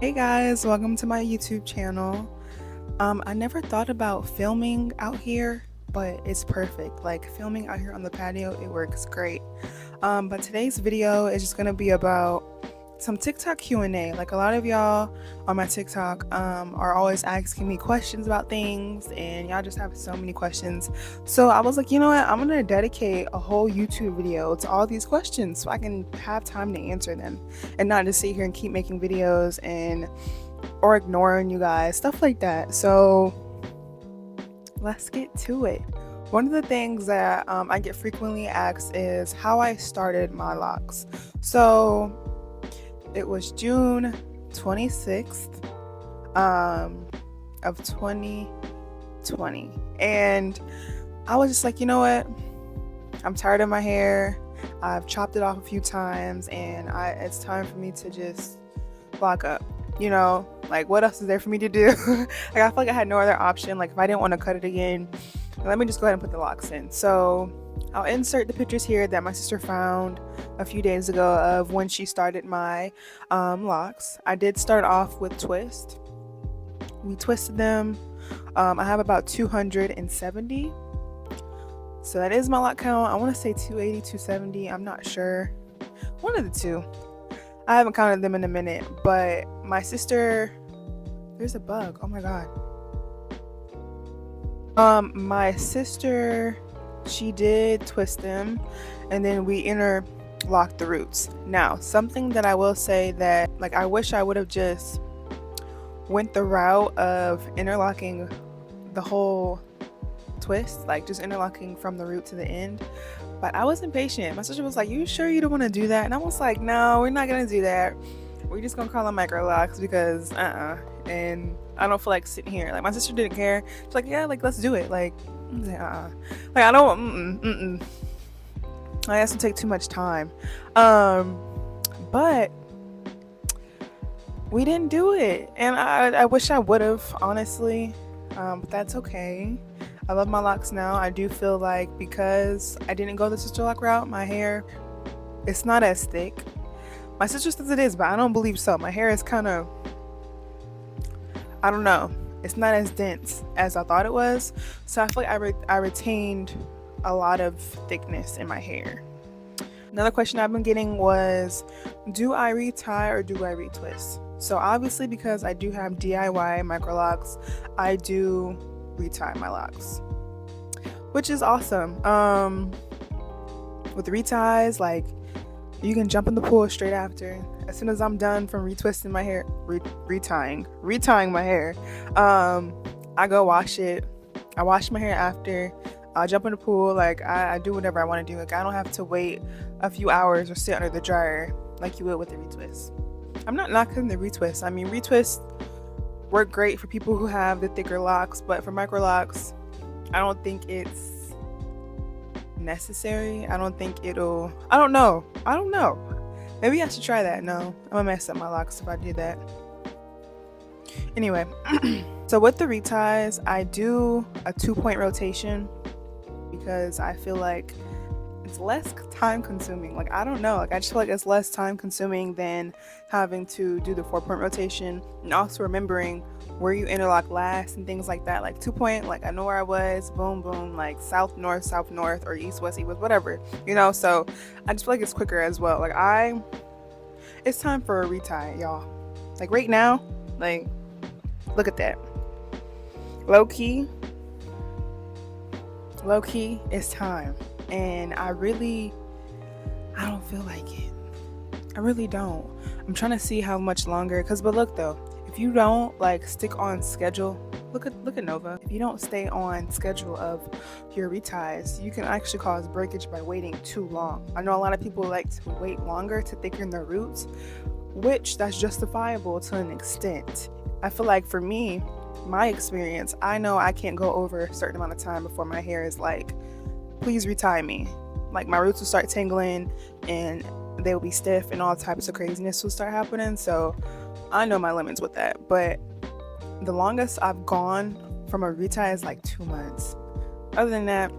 Hey guys, welcome to my YouTube channel. I never thought about filming out here, but it's perfect. Like filming out here on the patio, it works great. But today's video is just gonna be about some TikTok Q&A. Like a lot of y'all on my TikTok are always asking me questions about things, and y'all just have so many questions. So I was like, you know what? I'm gonna dedicate a whole YouTube video to all these questions so I can have time to answer them and not just sit here and keep making videos or ignoring you guys, stuff like that. So let's get to it. One of the things that I get frequently asked is how I started my locks. So it was June 26th of 2020, and I was just like, you know what? I'm tired of my hair. I've chopped it off a few times, and it's time for me to just lock up. You know, like what else is there for me to do? Like I feel like I had no other option. Like if I didn't want to cut it again, let me just go ahead and put the locks in. So I'll insert the pictures here that my sister found a few days ago of when she started my locks. I did start off with twist. We twisted them. I have about 270. So that is my lock count. I want to say 280, 270. I'm not sure. One of the two. I haven't counted them in a minute, but my sister, there's a bug. Oh my god. My sister, she did twist them, and then we interlocked the roots. Now, something that I will say that, like, I wish I would have just went the route of interlocking the whole twist, like just interlocking from the root to the end. But I was impatient. My sister was like, "You sure you don't want to do that?" And I was like, "No, we're not gonna do that. We're just gonna call them Microlocs because and I don't feel like sitting here." Like my sister didn't care. She's like, "Yeah, like let's do it." Like like I don't I guess it'll take too much time. But we didn't do it, and I wish I would have, honestly. But that's okay. I love my locks now. I do feel like because I didn't go the sister lock route, my hair, it's not as thick. My sister says it is, but I don't believe so. My hair is kind of, I don't know. It's not as dense as I thought it was. So I feel like I retained a lot of thickness in my hair. Another question I've been getting was, do I retie or do I retwist? So obviously because I do have DIY Microlocs, I do retie my locks, which is awesome. With reties, like you can jump in the pool straight after. As soon as I'm done from retwisting my hair, retying my hair, I go wash it. I wash my hair after. I'll jump in the pool. Like I do whatever I want to do. Like I don't have to wait a few hours or sit under the dryer like you would with the retwist. I'm not knocking the retwist. I mean, retwists work great for people who have the thicker locks, but for Microlocs, I don't think it's necessary. I don't know. Maybe I should try that. No, I'm gonna mess up my locks if I do that. Anyway, so with the reties, I do a 2-point rotation because I feel like it's less time consuming. Like I don't know, like I just feel like it's less time consuming than having to do the 4-point rotation, and also remembering where you interlock last and things like that. Like 2-point, like I know where I was, boom boom, like south north, or east west, whatever, you know. So I just feel like it's quicker as well. Like it's time for a retie, y'all. Like right now, like look at that. Low key, it's time. And I don't feel like it. I really don't. I'm trying to see how much longer, but look though, if you don't like stick on schedule, look at Nova. If you don't stay on schedule of your reties, you can actually cause breakage by waiting too long. I know a lot of people like to wait longer to thicken their roots, which that's justifiable to an extent. I feel like for me, my experience, I know I can't go over a certain amount of time before my hair is like, please retie me. Like my roots will start tingling and they'll be stiff and all types of craziness will start happening. So I know my limits with that. But the longest I've gone from a retie is like 2 months. Other than that,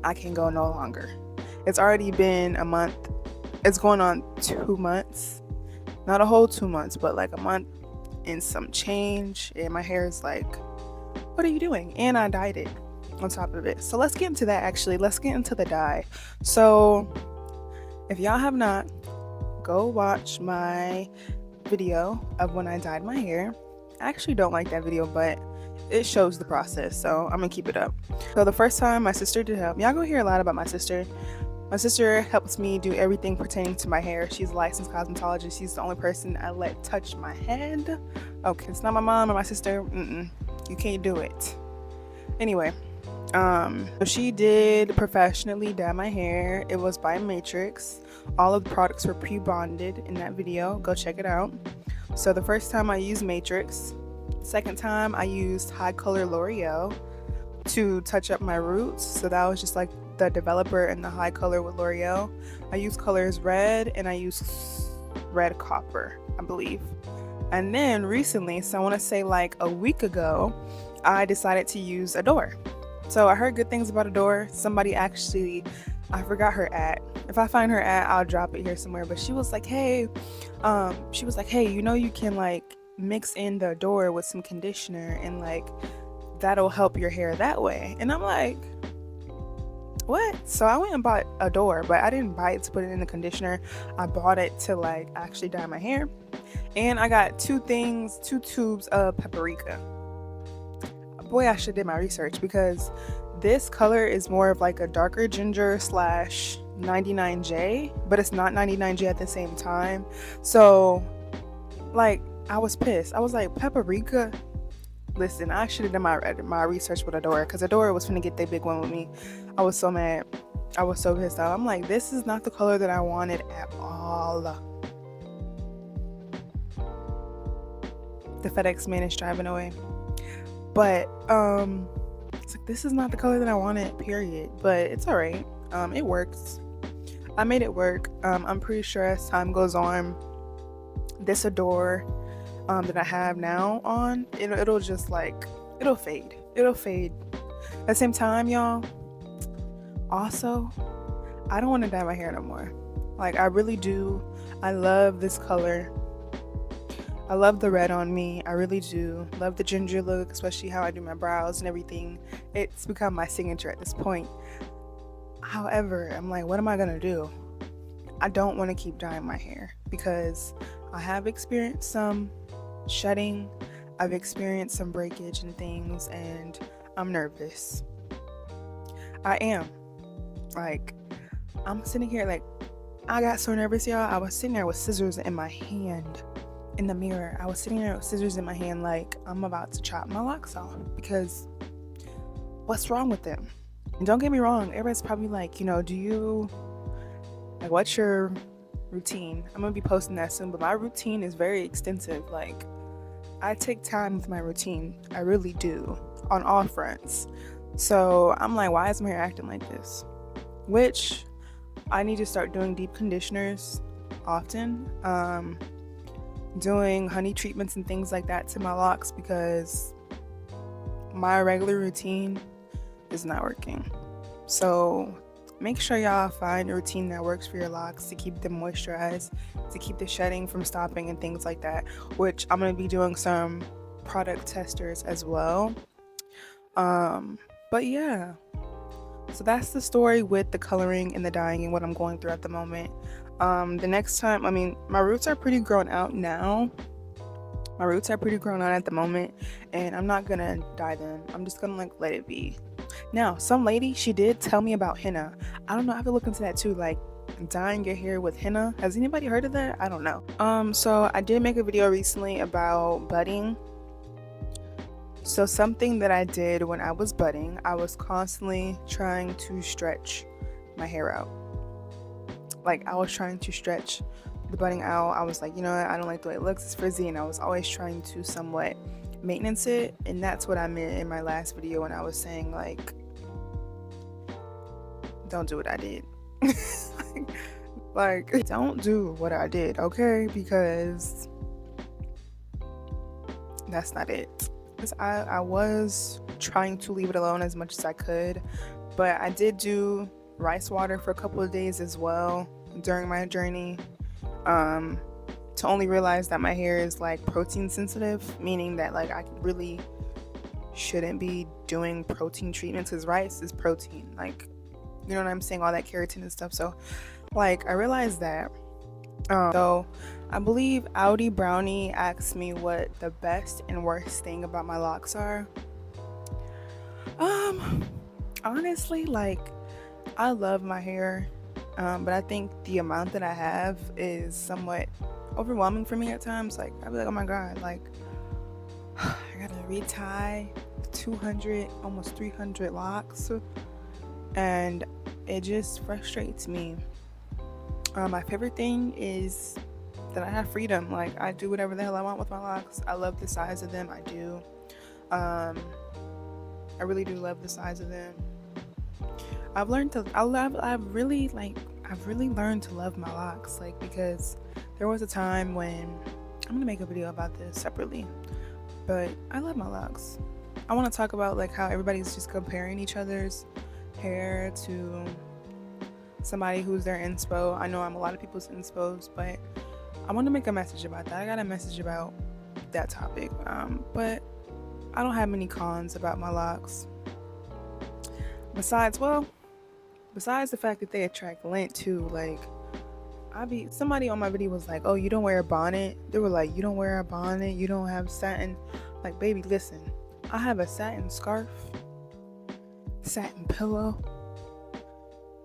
I can go no longer. It's already been a month. It's going on 2 months not a whole 2 months, but like a month and some change, and my hair is like, what are you doing? And I dyed it on top of it. So let's get into that. Actually, let's get into the dye. So if y'all have not, go watch my video of when I dyed my hair. I actually don't like that video, but it shows the process, so I'm gonna keep it up. So the first time my sister did help, y'all gonna hear a lot about my sister. My sister helps me do everything pertaining to my hair. She's a licensed cosmetologist. She's the only person I let touch my head. Okay, it's not my mom or my sister. You can't do it. Anyway, so she did professionally dye my hair. It was by Matrix. All of the products were pre-bonded in that video. Go check it out. So the first time I used Matrix. Second time I used high color L'Oreal to touch up my roots. So that was just like the developer and the high color with L'Oreal. I used colors red and I used red copper, I believe. And then recently, so I want to say like a week ago, I decided to use Adore. So I heard good things about Adore. Somebody actually, I forgot her ad. If I find her ad, I'll drop it here somewhere. But she was like, hey, you know, you can like mix in the Adore with some conditioner and like that'll help your hair that way. And I'm like, what? So I went and bought Adore, but I didn't buy it to put it in the conditioner. I bought it to like actually dye my hair. And I got two tubes of paprika. Boy, I should did my research, because this color is more of like a darker ginger / 99J, but it's not 99J at the same time. So like I was pissed. I was like, paprika? Listen, I should have done my research with Adore, because Adore was finna get the big one with me. I was so mad. I was so pissed off. I'm like, this is not the color that I wanted at all. The FedEx man is driving away. But it's like, this is not the color that I wanted, period. But it's alright. It works. I made it work. I'm pretty sure as time goes on, this Adore that I have now on, it'll just like, it'll fade. At the same time, y'all, also, I don't want to dye my hair no more. Like, I really do. I love this color. I love the red on me. I really do. Love the ginger look, especially how I do my brows and everything. It's become my signature at this point. However, I'm like, what am I gonna do? I don't want to keep dyeing my hair, because I have experienced some shedding. I've experienced some breakage and things, and I'm nervous. I am. Like, I'm sitting here like, I got so nervous, y'all. I was sitting there with scissors in my hand. In the mirror, I was sitting there with scissors in my hand, like I'm about to chop my locks off, because what's wrong with them? And don't get me wrong, everybody's probably like, you know, what's your routine? I'm gonna be posting that soon, but my routine is very extensive. Like, I take time with my routine. I really do, on all fronts. So I'm like, why is my hair acting like this? Which I need to start doing deep conditioners often. Doing honey treatments and things like that to my locks, because my regular routine is not working. So make sure y'all find a routine that works for your locks, to keep them moisturized, to keep the shedding from stopping and things like that, which I'm going to be doing some product testers as well. But yeah, so that's the story with the coloring and the dyeing and what I'm going through at the moment. The next time, I mean, my roots are pretty grown out now. My roots are pretty grown out at the moment, and I'm not gonna dye them. I'm just gonna like let it be. Now, some lady, she did tell me about henna. I don't know, I have to look into that too, like dyeing your hair with henna. Has anybody heard of that? I don't know. So I did make a video recently about budding. So something that I did when I was budding, I was constantly trying to stretch my hair out. Like, I was trying to stretch the budding out. I was like, you know what, I don't like the way it looks, it's frizzy, and I was always trying to somewhat maintenance it. And that's what I meant in my last video when I was saying, like, don't do what I did. like, don't do what I did, okay? Because that's not it. Because I was trying to leave it alone as much as I could, but I did do rice water for a couple of days as well during my journey. to only realize that my hair is like protein sensitive, meaning that like I really shouldn't be doing protein treatments because rice is protein, like, you know what I'm saying, all that keratin and stuff. So like I realized that. So I believe Audi Brownie asked me what the best and worst thing about my locks are. Honestly, like, I love my hair, but I think the amount that I have is somewhat overwhelming for me at times. Like, I'd be like, oh my god, like, I gotta retie 200, almost 300 locks, and it just frustrates me. My favorite thing is that I have freedom. Like, I do whatever the hell I want with my locks. I love the size of them. I do. I really do love the size of them. I've really learned to love my locks, like, because there was a time when, I'm gonna make a video about this separately, but I love my locks. I want to talk about like how everybody's just comparing each other's hair to somebody who's their inspo. I know I'm a lot of people's inspos, but I want to make a message about that. I got a message about that topic, but I don't have many cons about my locks. Besides the fact that they attract lint too. Like, somebody on my video was like, oh, you don't wear a bonnet. They were like, you don't wear a bonnet, you don't have satin. Like, baby, listen, I have a satin scarf, satin pillow,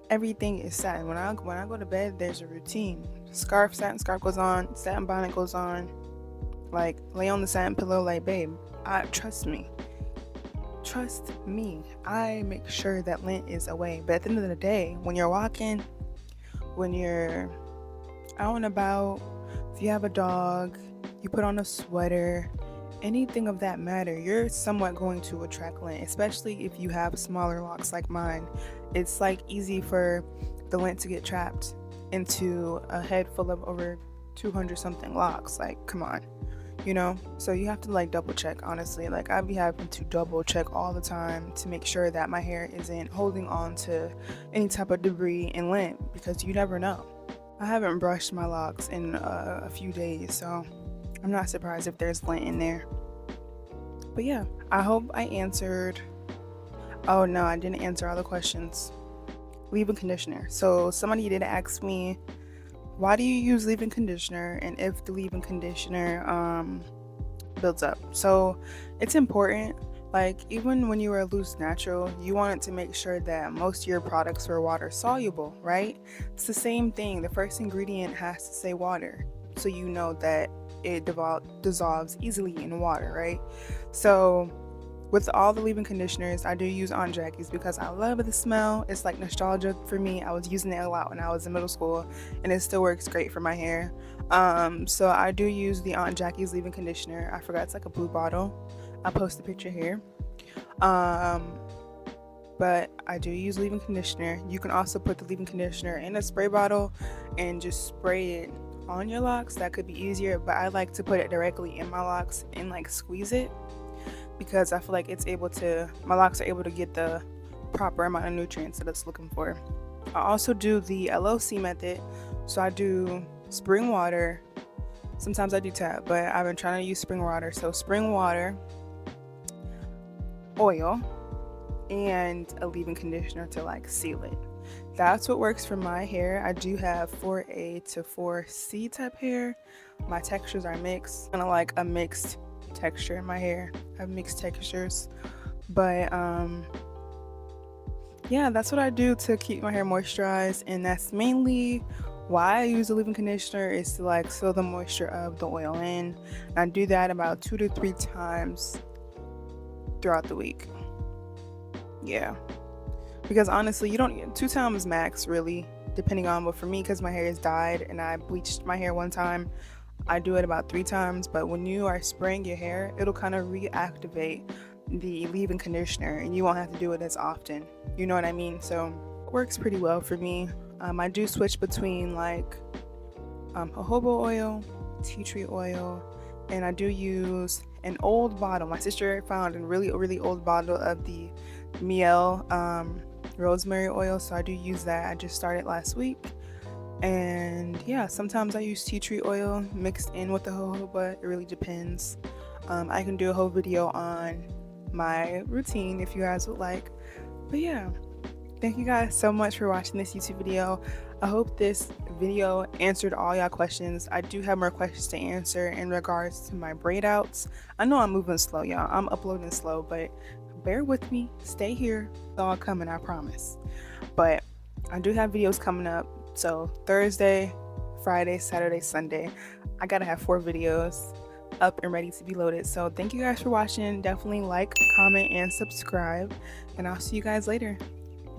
everything is satin. When I go to bed, there's a routine. Satin scarf goes on, satin bonnet goes on, like, lay on the satin pillow. Like, babe, trust me, I make sure that lint is away. But at the end of the day, when you're walking, when you're out and about, if you have a dog, you put on a sweater, anything of that matter, you're somewhat going to attract lint, especially if you have smaller locks like mine. It's like easy for the lint to get trapped into a head full of over 200 something locks. Like, come on, you know? So you have to like double check, honestly. Like, I'd be having to double check all the time to make sure that my hair isn't holding on to any type of debris and lint, because you never know. I haven't brushed my locks in a few days, so I'm not surprised if there's lint in there. But yeah, I hope I answered. Oh no, I didn't answer all the questions. Leave-in conditioner. So somebody did ask me, why do you use leave-in conditioner, and if the leave-in conditioner builds up. So it's important. Like, even when you are loose natural, you want it to make sure that most of your products are water soluble, right? It's the same thing. The first ingredient has to say water, so you know that it dissolves easily in water, right? So with all the leave-in conditioners, I do use Aunt Jackie's because I love the smell. It's like nostalgia for me. I was using it a lot when I was in middle school, and it still works great for my hair. So I do use the Aunt Jackie's leave-in conditioner. I forgot, it's like a blue bottle. I'll post the picture here. But I do use leave-in conditioner. You can also put the leave-in conditioner in a spray bottle and just spray it on your locks. That could be easier, but I like to put it directly in my locks and like squeeze it, because I feel like my locks are able to get the proper amount of nutrients that it's looking for. I also do the LOC method. So I do spring water. Sometimes I do tap, but I've been trying to use spring water. So spring water, oil, and a leave-in conditioner to like seal it. That's what works for my hair. I do have 4A to 4C type hair. My textures are mixed, kind of like a mixed texture in my hair. I have mixed textures, but yeah, that's what I do to keep my hair moisturized, and that's mainly why I use a leave-in conditioner, is to like seal the moisture of the oil in. And I do that about 2 to 3 times throughout the week. Yeah, because honestly, you don't 2 times max, really, depending on. But for me, because my hair is dyed and I bleached my hair one time, I do it about 3 times. But when you are spraying your hair, it'll kind of reactivate the leave-in conditioner, and you won't have to do it as often. You know what I mean? So it works pretty well for me. I do switch between like jojoba oil, tea tree oil, and I do use an old bottle. My sister found a really old bottle of the Miel rosemary oil, so I do use that. I just started last week, And yeah, sometimes I use tea tree oil mixed in with the jojoba. It really depends. I can do a whole video on my routine if you guys would like. But yeah, thank you guys so much for watching this YouTube video. I hope this video answered all y'all questions. I do have more questions to answer in regards to my braid outs. I know I'm moving slow, y'all. I'm uploading slow, but bear with me. Stay here. It's all coming, I promise. But I do have videos coming up. So Thursday, Friday, Saturday, Sunday. I gotta have 4 videos up and ready to be loaded. So thank you guys for watching. Definitely like, comment, and subscribe. And I'll see you guys later.